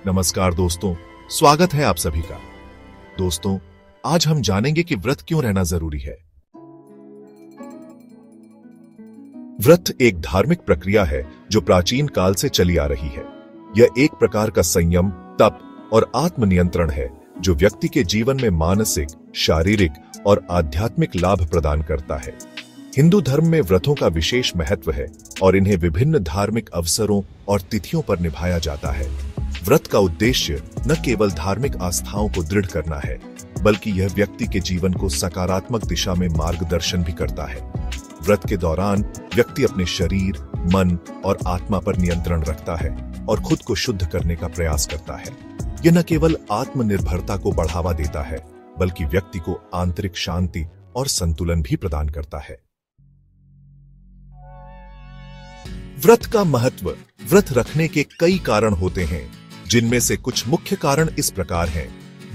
नमस्कार दोस्तों, स्वागत है आप सभी का। दोस्तों, आज हम जानेंगे कि व्रत क्यों रहना जरूरी है। व्रत एक धार्मिक प्रक्रिया है जो प्राचीन काल से चली आ रही है। यह एक प्रकार का संयम, तप और आत्मनियंत्रण है जो व्यक्ति के जीवन में मानसिक, शारीरिक और आध्यात्मिक लाभ प्रदान करता है। हिंदू धर्म में व्रतों का विशेष महत्व है और इन्हें विभिन्न धार्मिक अवसरों और तिथियों पर निभाया जाता है। व्रत का उद्देश्य न केवल धार्मिक आस्थाओं को दृढ़ करना है, बल्कि यह व्यक्ति के जीवन को सकारात्मक दिशा में मार्गदर्शन भी करता है। व्रत के दौरान व्यक्ति अपने शरीर, मन और आत्मा पर नियंत्रण रखता है और खुद को शुद्ध करने का प्रयास करता है। यह न केवल आत्मनिर्भरता को बढ़ावा देता है, बल्कि व्यक्ति को आंतरिक शांति और संतुलन भी प्रदान करता है। व्रत का महत्व। व्रत रखने के कई कारण होते हैं, जिनमें से कुछ मुख्य कारण इस प्रकार हैं।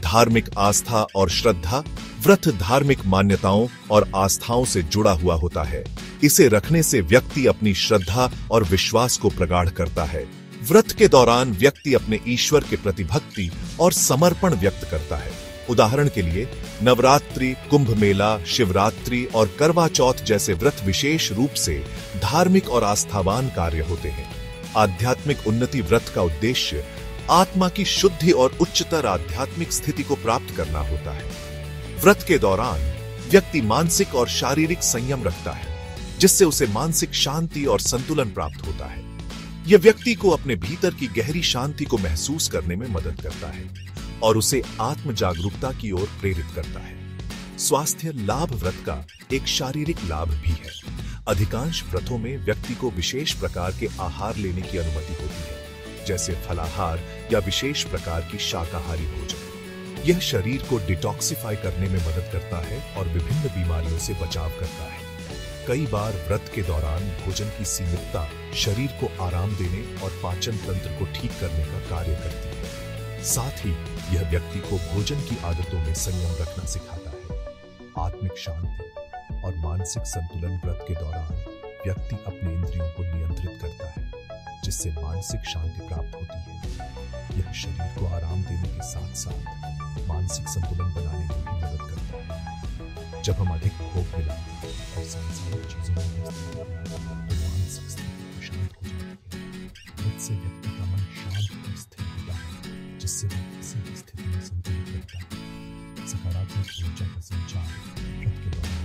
धार्मिक आस्था और श्रद्धा। व्रत धार्मिक मान्यताओं और आस्थाओं से जुड़ा हुआ होता है। इसे रखने से व्यक्ति अपनी श्रद्धा और विश्वास को प्रगाढ़ करता है। व्रत के दौरान व्यक्ति अपने ईश्वर के प्रति भक्ति और समर्पण व्यक्त करता है। उदाहरण के लिए नवरात्रि, कुंभ मेला, शिवरात्रि और करवा चौथ जैसे व्रत विशेष रूप से धार्मिक और आस्थावान कार्य होते हैं। आध्यात्मिक उन्नति। व्रत का उद्देश्य आत्मा की शुद्धि और उच्चतर आध्यात्मिक स्थिति को प्राप्त करना होता है। व्रत के दौरान व्यक्ति मानसिक और शारीरिक संयम रखता है, जिससे उसे मानसिक शांति और संतुलन प्राप्त होता है। यह व्यक्ति को अपने भीतर की गहरी शांति को महसूस करने में मदद करता है और उसे आत्म जागरूकता की ओर प्रेरित करता है। स्वास्थ्य लाभ। व्रत का एक शारीरिक लाभ भी है। अधिकांश व्रतों में व्यक्ति को विशेष प्रकार के आहार लेने की अनुमति होती है, जैसे फलाहार या विशेष प्रकार की शाकाहारी भोजन। यह शरीर को डिटॉक्सिफाई करने में मदद करता है और विभिन्न बीमारियों से बचाव करता है। कई बार व्रत के दौरान भोजन की सीमितता शरीर को आराम देने और पाचन तंत्र को ठीक करने का कार्य करती है। साथ ही यह व्यक्ति को भोजन की आदतों में संयम रखना सिखाता है। आत्मिक शांति और मानसिक संतुलन। व्रत के दौरान व्यक्ति अपने इंद्रियों को नियंत्रित करता है, जिससे मानसिक शांति प्राप्त होती है। यह शरीर को आराम देने के साथ साथ मानसिक संतुलन बनाने में भी मदद करता है। जब हम अधिक भोग मिलाते हैं और सांसारिक चीजों में व्यस्त होते हैं, तो मानसिक स्थिति शांत हो जाती है। व्रत से व्यक्ति का मन शांत और स्थिर होता है, जिससे वह किसी भी स्थिति में संतुलित रहता है। सकारात्मक ऊर्जा का संचार। व्रत के दौरान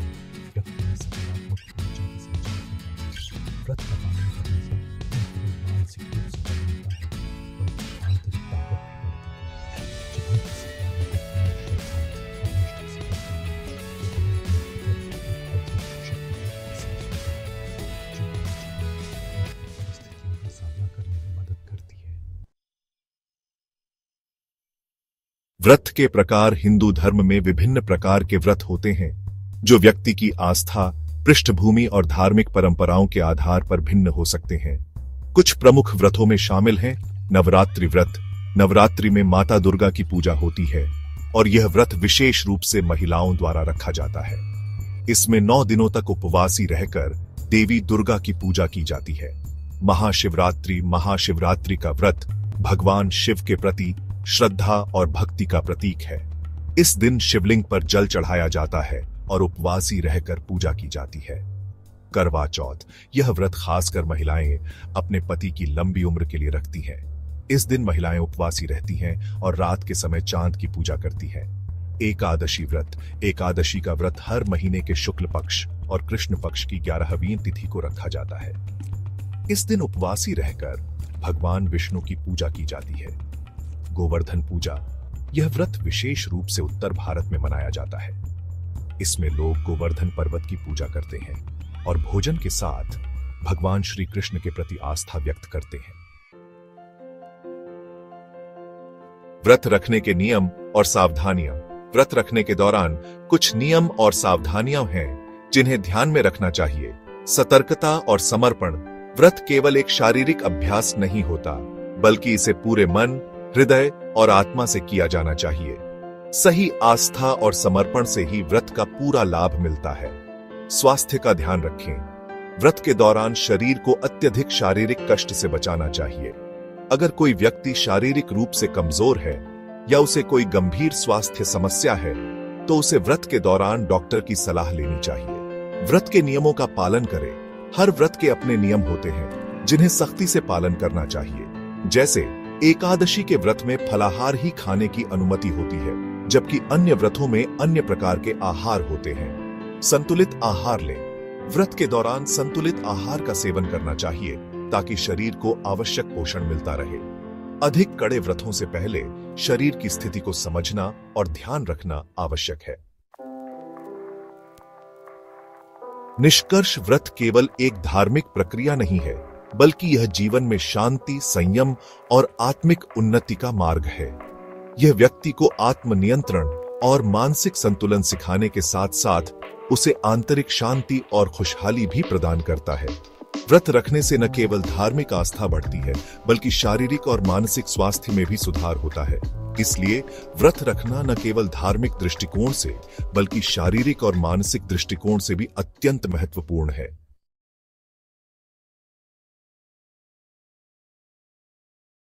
व्यक्ति में सकारात्मक ऊर्जा का संचार होता है। व्रत का पालन करने से मानसिक रूप से बल मिलता है और आंतरिक ताकत भी बढ़ती है। जब हम किसी कार्य को पूर्ण श्रद्धा और निष्ठा से करते हैं, तो हमें अपने भीतर एक अद्भुत शक्ति का एहसास होता है, जो हमें जीवन में मुश्किल परिस्थितियों का सामना करने में मदद करती है। व्रत के प्रकार। हिंदू धर्म में विभिन्न प्रकार के व्रत होते हैं, जो व्यक्ति की आस्था, पृष्ठभूमि और धार्मिक परंपराओं के आधार पर भिन्न हो सकते हैं। कुछ प्रमुख व्रतों में शामिल हैं नवरात्रि व्रत। नवरात्रि में माता दुर्गा की पूजा होती है और यह व्रत विशेष रूप से महिलाओं द्वारा रखा जाता है। इसमें 9 दिनों तक उपवासी रहकर देवी दुर्गा की पूजा की जाती है। महाशिवरात्रि। महाशिवरात्रि का व्रत भगवान शिव के प्रति श्रद्धा और भक्ति का प्रतीक है। इस दिन शिवलिंग पर जल चढ़ाया जाता है और उपवासी रहकर पूजा की जाती है। करवा चौथ। यह व्रत खासकर महिलाएं अपने पति की लंबी उम्र के लिए रखती हैं। इस दिन महिलाएं उपवासी रहती हैं और रात के समय चांद की पूजा करती हैं। एकादशी व्रत। एकादशी का व्रत हर महीने के शुक्ल पक्ष और कृष्ण पक्ष की 11वीं तिथि को रखा जाता है। इस दिन उपवासी रहकर भगवान विष्णु की पूजा की जाती है। गोवर्धन पूजा। यह व्रत विशेष रूप से उत्तर भारत में मनाया जाता है। इसमें लोग गोवर्धन पर्वत की पूजा करते हैं और भोजन के साथ भगवान श्री कृष्ण के प्रति आस्था व्यक्त करते हैं। व्रत रखने के नियम और सावधानियां। व्रत रखने के दौरान कुछ नियम और सावधानियां हैं जिन्हें ध्यान में रखना चाहिए। सतर्कता और समर्पण। व्रत केवल एक शारीरिक अभ्यास नहीं होता, बल्कि इसे पूरे मन, हृदय और आत्मा से किया जाना चाहिए। सही आस्था और समर्पण से ही व्रत का पूरा लाभ मिलता है। स्वास्थ्य का ध्यान रखें। व्रत के दौरान शरीर को अत्यधिक शारीरिक कष्ट से बचाना चाहिए। अगर कोई व्यक्ति शारीरिक रूप से कमजोर है या उसे कोई गंभीर स्वास्थ्य समस्या है तो उसे व्रत के दौरान डॉक्टर की सलाह लेनी चाहिए। व्रत के नियमों का पालन करें। हर व्रत के अपने नियम होते हैं जिन्हें सख्ती से पालन करना चाहिए। जैसे एकादशी के व्रत में फलाहार ही खाने की अनुमति होती है, जबकि अन्य व्रतों में अन्य प्रकार के आहार होते हैं। संतुलित आहार लें। व्रत के दौरान संतुलित आहार का सेवन करना चाहिए ताकि शरीर को आवश्यक पोषण मिलता रहे। अधिक कड़े व्रतों से पहले शरीर की स्थिति को समझना और ध्यान रखना आवश्यक है। निष्कर्ष, व्रत केवल एक धार्मिक प्रक्रिया नहीं है, बल्कि यह जीवन में शांति, संयम और आत्मिक उन्नति का मार्ग है। यह व्यक्ति को आत्मनियंत्रण और मानसिक संतुलन सिखाने के साथ साथ उसे आंतरिक शांति और खुशहाली भी प्रदान करता है। व्रत रखने से न केवल धार्मिक आस्था बढ़ती है, बल्कि शारीरिक और मानसिक स्वास्थ्य में भी सुधार होता है। इसलिए व्रत रखना न केवल धार्मिक दृष्टिकोण से, बल्कि शारीरिक और मानसिक दृष्टिकोण से भी अत्यंत महत्वपूर्ण है।